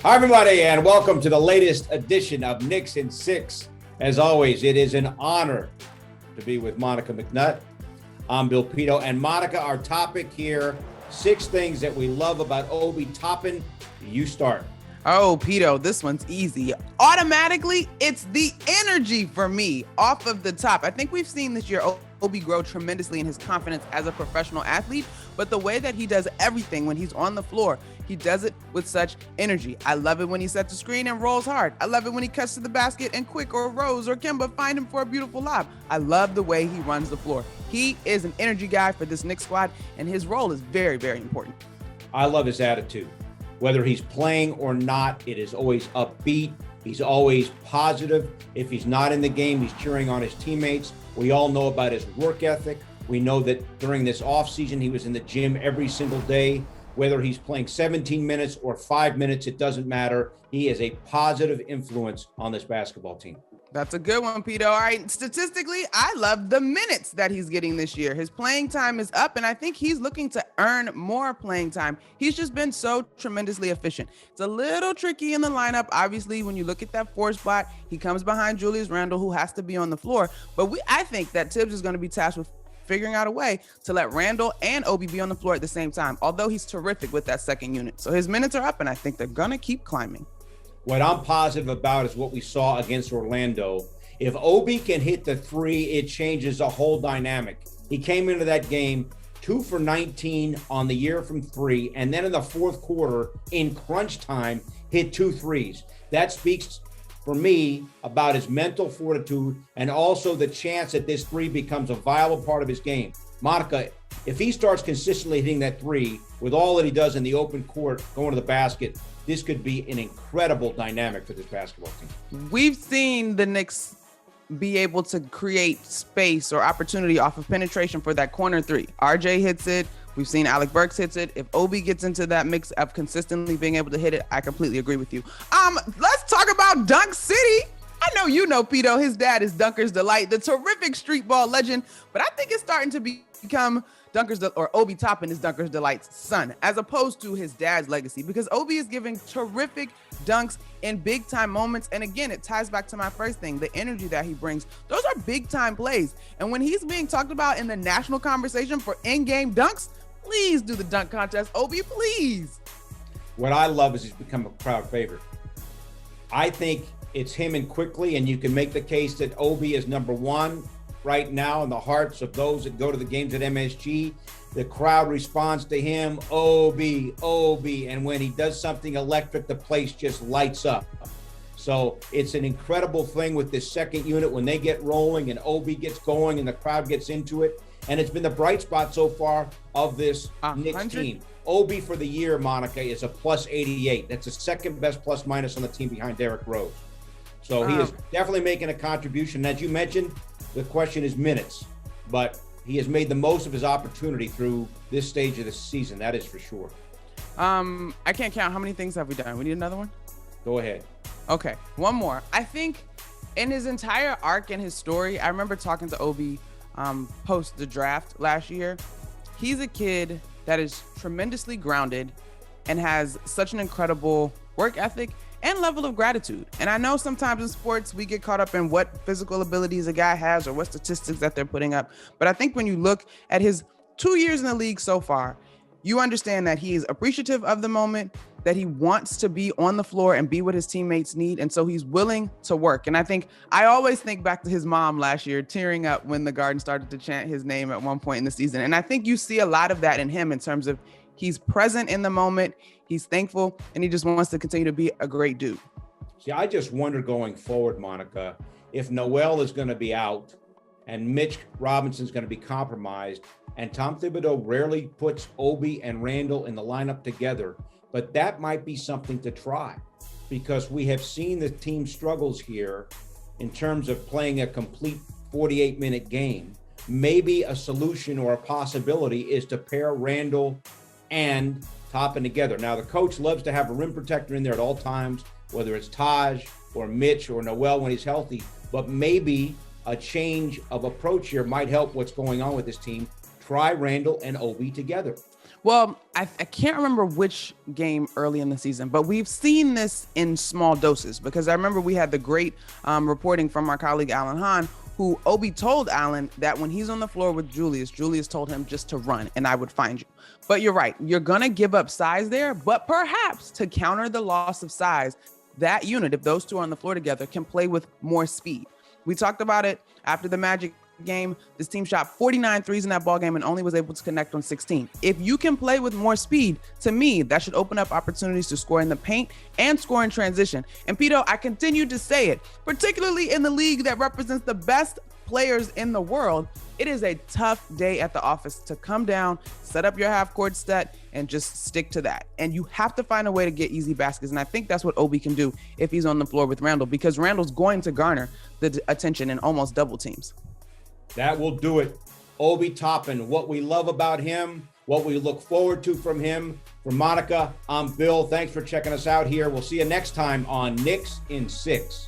Hi, everybody, and welcome to the latest edition of Knicks in 6. As always, it is an honor to be with Monica McNutt. I'm Bill Pidto, and Monica, our topic here, 6 things that we love about Obi Toppin. You start. Oh, Pidto, this one's easy. Automatically, it's the energy for me off of the top. I think we've seen this year Obi grow tremendously in his confidence as a professional athlete, but the way that he does everything when he's on the floor, he does it with such energy. I love it when he sets a screen and rolls hard. I love it when he cuts to the basket and Quick or Rose or Kemba find him for a beautiful lob. I love the way he runs the floor. He is an energy guy for this Knicks squad, and his role is very, very important. I love his attitude. Whether he's playing or not, it is always upbeat. He's always positive. If he's not in the game, he's cheering on his teammates. We all know about his work ethic. We know that during this offseason, he was in the gym every single day. Whether he's playing 17 minutes or 5 minutes, it doesn't matter. He is a positive influence on this basketball team. That's a good one, Pidto. All right, statistically, I love the minutes that he's getting this year. His playing time is up, and I think he's looking to earn more playing time. He's just been so tremendously efficient. It's a little tricky in the lineup. Obviously, when you look at that 4 spot, he comes behind Julius Randle, who has to be on the floor. But I think that Thibs is going to be tasked with figuring out a way to let Randle and Obi be on the floor at the same time, although he's terrific with that second unit. So his minutes are up, and I think they're going to keep climbing. What I'm positive about is what we saw against Orlando. If Obi can hit the 3, it changes the whole dynamic. He came into that game 2 for 19 on the year from 3, and then in the fourth quarter, in crunch time, hit 2 threes. That speaks for me about his mental fortitude and also the chance that this 3 becomes a viable part of his game. Monica, if he starts consistently hitting that 3 with all that he does in the open court, going to the basket, this could be an incredible dynamic for this basketball team. We've seen the Knicks be able to create space or opportunity off of penetration for that corner 3. RJ hits it. We've seen Alec Burks hits it. If Obi gets into that mix of consistently being able to hit it, I completely agree with you. Let's talk about Dunk City. I know you know, Pidto, his dad is Dunker's Delight, the terrific street ball legend, but I think it's starting to become Obi Toppin is Dunker's Delight's son, as opposed to his dad's legacy, because Obi is giving terrific dunks in big time moments. And again, it ties back to my first thing, the energy that he brings. Those are big time plays. And when he's being talked about in the national conversation for in-game dunks, please do the dunk contest, Obi, please. What I love is he's become a crowd favorite. I think it's him and Quickly, and you can make the case that Obi is number 1 right now in the hearts of those that go to the games at MSG. The crowd responds to him, Obi, Obi, and when he does something electric, the place just lights up. So it's an incredible thing with this second unit when they get rolling and Obi gets going and the crowd gets into it. And it's been the bright spot so far of this Knicks team. Obi for the year, Monica, is a plus 88. That's the second best plus minus on the team behind Derrick Rose. So he is definitely making a contribution. As you mentioned, the question is minutes, but he has made the most of his opportunity through this stage of the season. That is for sure. I can't count. How many things have we done? We need another one? Go ahead. Okay, one more. I think in his entire arc and his story, I remember talking to Obi post the draft last year. He's a kid that is tremendously grounded and has such an incredible work ethic and level of gratitude. And I know sometimes in sports, we get caught up in what physical abilities a guy has or what statistics that they're putting up. But I think when you look at his 2 years in the league so far, you understand that he is appreciative of the moment, that he wants to be on the floor and be what his teammates need. And so he's willing to work. And I always think back to his mom last year, tearing up when the Garden started to chant his name at one point in the season. And I think you see a lot of that in him in terms of he's present in the moment, he's thankful, and he just wants to continue to be a great dude. See, I just wonder going forward, Monica, if Noel is going to be out and Mitch Robinson's going to be compromised, and Tom Thibodeau rarely puts Obi and Randle in the lineup together, but that might be something to try, because we have seen the team struggles here in terms of playing a complete 48-minute game. Maybe a solution or a possibility is to pair Randle and Toppin together. Now, the coach loves to have a rim protector in there at all times, whether it's Taj or Mitch or Noel when he's healthy, but maybe a change of approach here might help what's going on with this team. Try Randle and Obi together. Well, I can't remember which game early in the season, but we've seen this in small doses because I remember we had the great reporting from our colleague Alan Hahn, who Obi told Alan that when he's on the floor with Julius told him just to run and I would find you. But you're right. You're going to give up size there, but perhaps to counter the loss of size, that unit, if those two are on the floor together, can play with more speed. We talked about it after the Magic game. This team shot 49 threes in that ball game and only was able to connect on 16. If you can play with more speed, to me, that should open up opportunities to score in the paint and score in transition. And Pidto, I continue to say it, particularly in the league that represents the best players in the world, it is a tough day at the office to come down, set up your half-court set, and just stick to that. And you have to find a way to get easy baskets. And I think that's what Obi can do if he's on the floor with Randle, because Randle's going to garner the attention in almost double teams. That will do it. Obi Toppin, what we love about him, what we look forward to from him. For Monica, I'm Bill. Thanks for checking us out here. We'll see you next time on Knicks in 6.